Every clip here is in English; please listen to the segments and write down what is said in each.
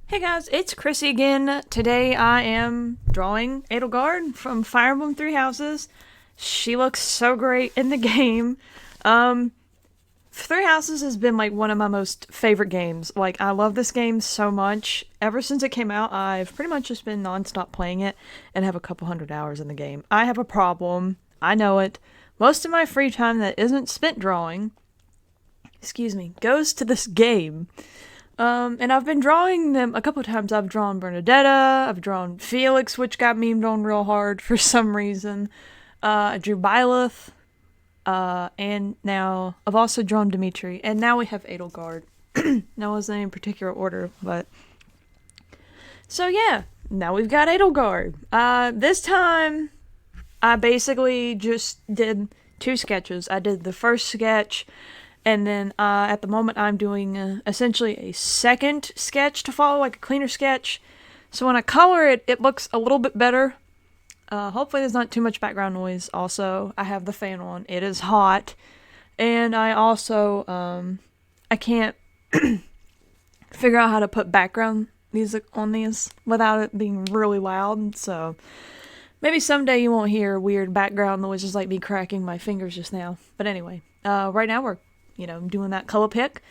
Hey guys, it's Chrissy again. Today I am drawing Edelgard from Fire Emblem Three Houses. She looks so great in the game. Three Houses has been like one of my most favorite games. Like, I love this game so much. Ever since it came out, I've pretty much just been non-stop playing it and have a couple hundred hours in the game. I have a problem. I know it. Most of my free time that isn't spent drawing, goes to this game. And I've been drawing them a couple of times. I've drawn Bernadetta, I've drawn Felix, which got memed on real hard for some reason. I drew Byleth, and now I've also drawn Dimitri, and now we have Edelgard. That wasn't in any particular order, but... So yeah, now we've got Edelgard. This time, I basically just did two sketches. I did the first sketch, and then at the moment I'm doing essentially a second sketch to follow, like a cleaner sketch. So when I color it, it looks a little bit better. Hopefully there's not too much background noise. Also, I have the fan on. It is hot. And I also, I can't figure out how to put background music on these without it being really loud. So maybe someday you won't hear weird background noises like me cracking my fingers just now. But anyway, right now we're doing that color pick.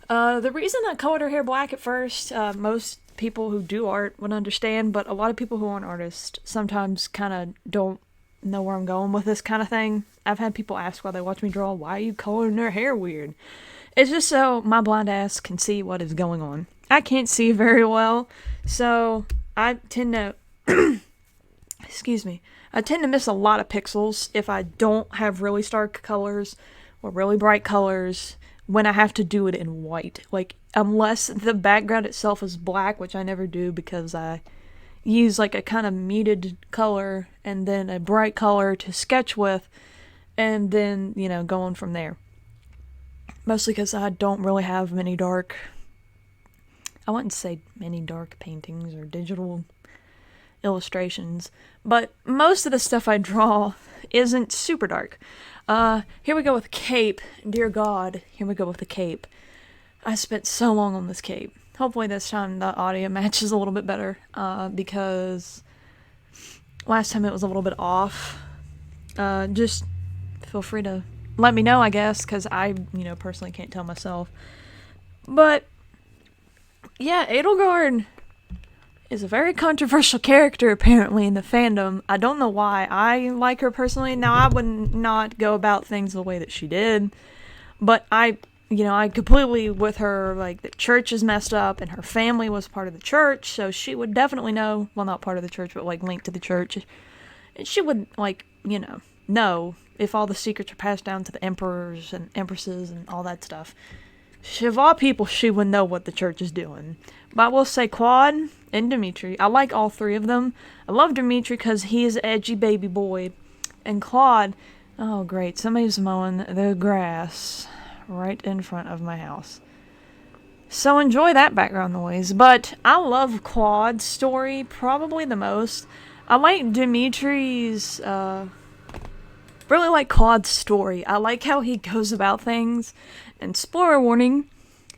The reason I colored her hair black at first, most people who do art would understand, but a lot of people who aren't artists sometimes kind of don't know where I'm going with this kind of thing. I've had people ask while they watch me draw, why are you coloring her hair weird? It's just so my blind ass can see what is going on. I can't see very well, so I tend to, I tend to miss a lot of pixels if I don't have really stark colors or really bright colors when I have to do it in white. Like, unless the background itself is black, which I never do because I use like a kind of muted color and then a bright color to sketch with, and then, go on from there. Mostly because I don't really have many dark, I wouldn't say many dark paintings or digital illustrations, but most of the stuff I draw isn't super dark. Here we go with the cape. Dear God, here we go with the cape. I spent so long on this cape. Hopefully this time the audio matches a little bit better, because last time it was a little bit off. Just feel free to let me know, I guess, because I, personally can't tell myself. But, yeah, Edelgard is a very controversial character, apparently, in the fandom. I don't know why. I like her personally. Now, I would not go about things the way that she did, but I completely with her, like, the church is messed up, and her family was part of the church, so she would definitely know, well, not part of the church, but, like, linked to the church. And she would, like, know if all the secrets are passed down to the emperors and empresses and all that stuff. Of all people, she would know what the church is doing. But I will say Claude and Dimitri, I like all three of them. I love Dimitri because he is an edgy baby boy. And Claude, oh great, somebody's mowing the grass right in front of my house. So enjoy that background noise. But I love Claude's story probably the most. I like Dimitri's, really like Claude's story. I like how he goes about things. And spoiler warning,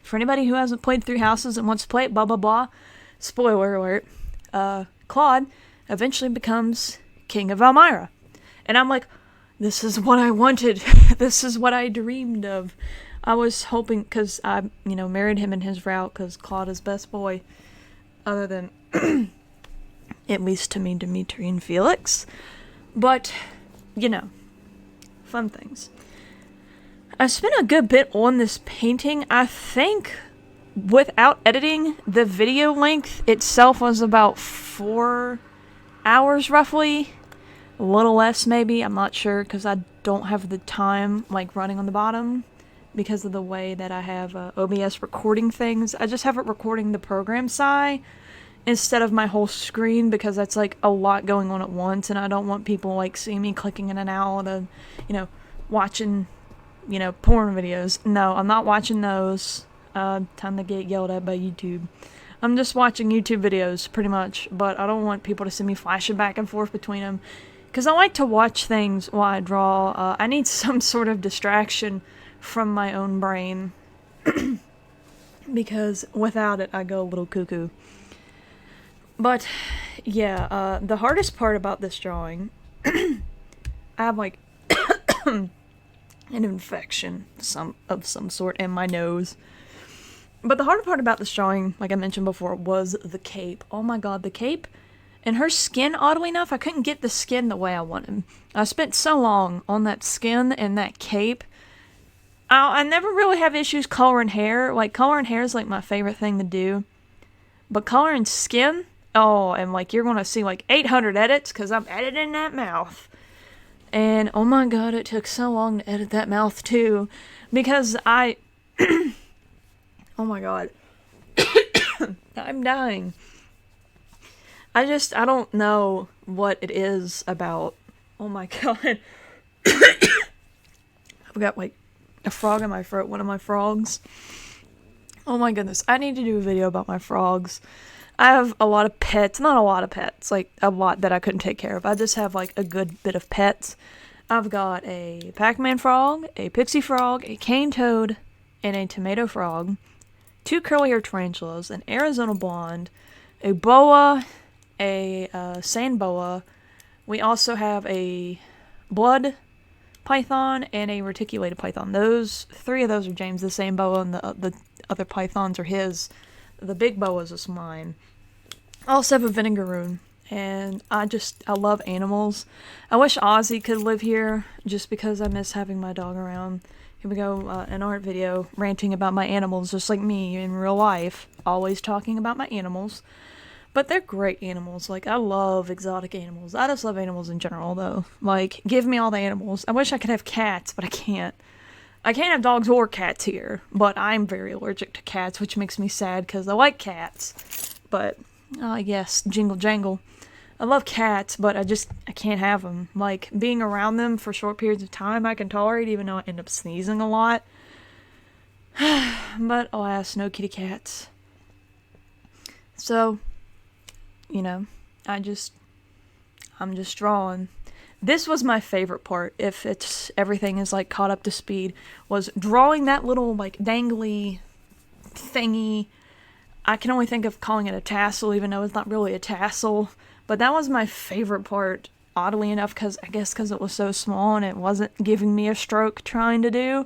for anybody who hasn't played Three Houses and wants to play it, blah blah blah, spoiler alert, Claude eventually becomes King of Elmira. And I'm like, this is what I wanted. This is what I dreamed of. I was hoping, because I, married him in his route, because Claude is best boy, other than, at least to me, Dimitri and Felix. But, fun things. I spent a good bit on this painting. I think without editing, the video length itself was about 4 hours roughly. A little less maybe, I'm not sure, because I don't have the time like running on the bottom because of the way that I have OBS recording things. I just have it recording the program Sai instead of my whole screen because that's like a lot going on at once, and I don't want people like seeing me clicking in and out of, watching porn videos. No, I'm not watching those. Time to get yelled at by YouTube. I'm just watching YouTube videos, pretty much, but I don't want people to see me flashing back and forth between them, because I like to watch things while I draw. I need some sort of distraction from my own brain. because without it I go a little cuckoo. But yeah, the hardest part about this drawing, I have like an infection of some sort in my nose. But the hard part about this drawing, like I mentioned before, was the cape. Oh my god, the cape and her skin, oddly enough, I couldn't get the skin the way I wanted. I spent so long on that skin and that cape. I never really have issues coloring hair. Like, coloring hair is like my favorite thing to do. But coloring skin, oh, and like you're gonna see like 800 edits because I'm editing that mouth. And oh my god, it took so long to edit that mouth too. Because oh my god. I'm dying. I don't know what it is about. Oh my god. I've got like a frog in my throat, one of my frogs. Oh my goodness, I need to do a video about my frogs. I have a lot of pets, not a lot of pets, like a lot that I couldn't take care of. I just have like a good bit of pets. I've got a Pac-Man frog, a pixie frog, a cane toad, and a tomato frog, 2 curly-haired tarantulas, an Arizona blonde, a boa, a sand boa. We also have a blood python and a reticulated python. 3 of those are James, the sand boa, and the other pythons are his. The big boas is mine. I also have a vinegaroon, and I love animals. I wish Ozzy could live here, just because I miss having my dog around. Here we go, an art video ranting about my animals, just like me in real life, always talking about my animals. But they're great animals. Like, I love exotic animals. I just love animals in general, though. Like, give me all the animals. I wish I could have cats, but I can't. I can't have dogs or cats here, but I'm very allergic to cats, which makes me sad because I like cats. But, yes, jingle jangle. I love cats, but I can't have them. Like, being around them for short periods of time, I can tolerate, even though I end up sneezing a lot. But, alas, no kitty cats. So, you know, I'm just drawing. This was my favorite part, if everything is like caught up to speed, was drawing that little like dangly thingy. I can only think of calling it a tassel, even though it's not really a tassel. But that was my favorite part, oddly enough, because it was so small and it wasn't giving me a stroke trying to do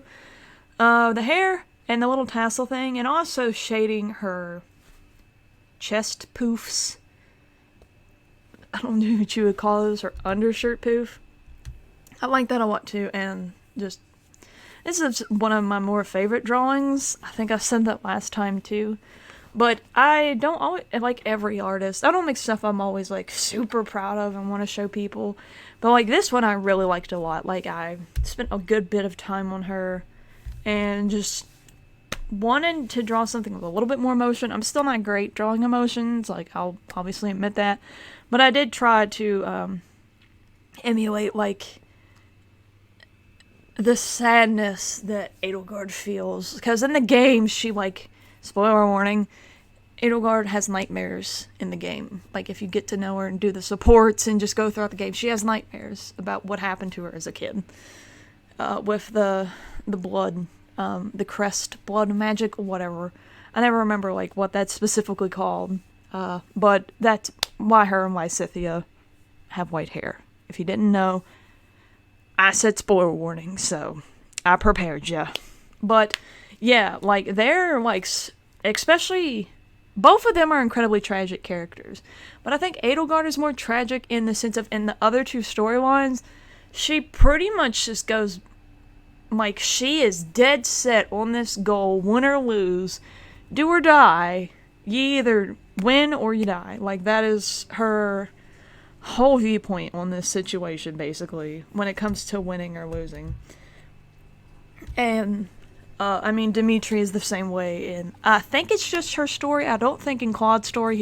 the hair and the little tassel thing, and also shading her chest poofs. I don't know what you would call those, or undershirt poof. I like that a lot too, and this is one of my more favorite drawings. I think I said that last time too. But I don't always, like every artist, I don't make stuff I'm always like super proud of and want to show people. But like this one I really liked a lot. Like, I spent a good bit of time on her and just wanted to draw something with a little bit more emotion. I'm still not great drawing emotions, like I'll obviously admit that. But I did try to emulate, like, the sadness that Edelgard feels. Because in the game, she, like, spoiler warning, Edelgard has nightmares in the game. Like, if you get to know her and do the supports and just go throughout the game, she has nightmares about what happened to her as a kid. With the blood, the crest, blood magic, whatever. I never remember, like, what that's specifically called. But that's why her and Lysithea have white hair. If you didn't know, I said spoiler warning, so I prepared ya. But, yeah, like, they're, like, especially, both of them are incredibly tragic characters. But I think Edelgard is more tragic in the sense of, in the other 2 storylines, she pretty much just goes, like, she is dead set on this goal, win or lose, do or die. You either win or you die. Like, that is her whole viewpoint on this situation, basically, when it comes to winning or losing. And, I mean, Dimitri is the same way, and I think it's just her story. I don't think in Claude's story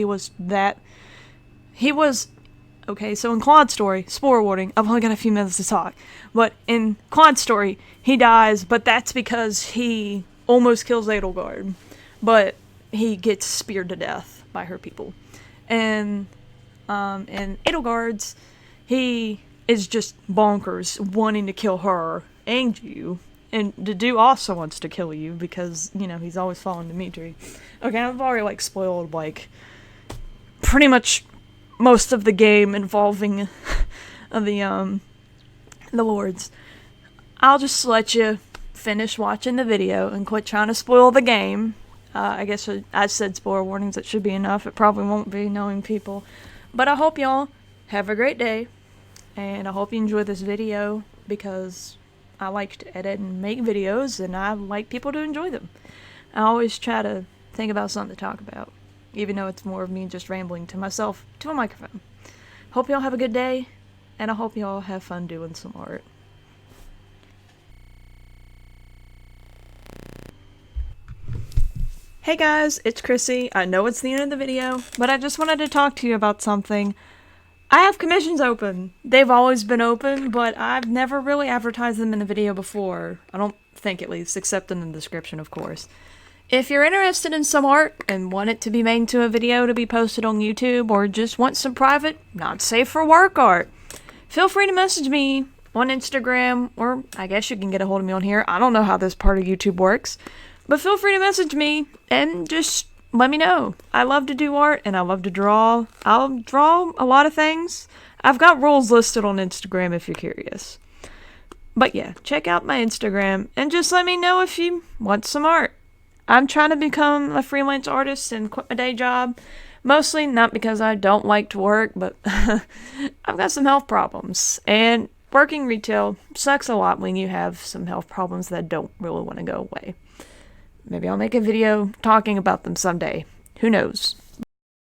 okay, so in Claude's story, spoiler warning, I've only got a few minutes to talk, but in Claude's story, he dies, but that's because he almost kills Edelgard. But he gets speared to death by her people. And Edelgard's, he is just bonkers, wanting to kill her and you. And Dedu also wants to kill you because, you know, he's always following Dimitri. Okay, I've already, like, spoiled, like, pretty much most of the game involving the lords. I'll just let you finish watching the video and quit trying to spoil the game. I guess I said spoiler warnings, it should be enough. It probably won't be, knowing people. But I hope y'all have a great day, and I hope you enjoy this video, because I like to edit and make videos, and I like people to enjoy them. I always try to think about something to talk about, even though it's more of me just rambling to myself to a microphone. Hope y'all have a good day, and I hope y'all have fun doing some art. Hey guys, it's Chrissy. I know it's the end of the video, but I just wanted to talk to you about something. I have commissions open. They've always been open, but I've never really advertised them in a video before. I don't think, at least, except in the description, of course. If you're interested in some art and want it to be made into a video to be posted on YouTube, or just want some private, not safe for work art, feel free to message me on Instagram, or I guess you can get a hold of me on here. I don't know how this part of YouTube works. But feel free to message me and just let me know. I love to do art and I love to draw. I'll draw a lot of things. I've got rules listed on Instagram if you're curious. But yeah, check out my Instagram and just let me know if you want some art. I'm trying to become a freelance artist and quit my day job. Mostly not because I don't like to work, but I've got some health problems. And working retail sucks a lot when you have some health problems that don't really want to go away. Maybe I'll make a video talking about them someday. Who knows?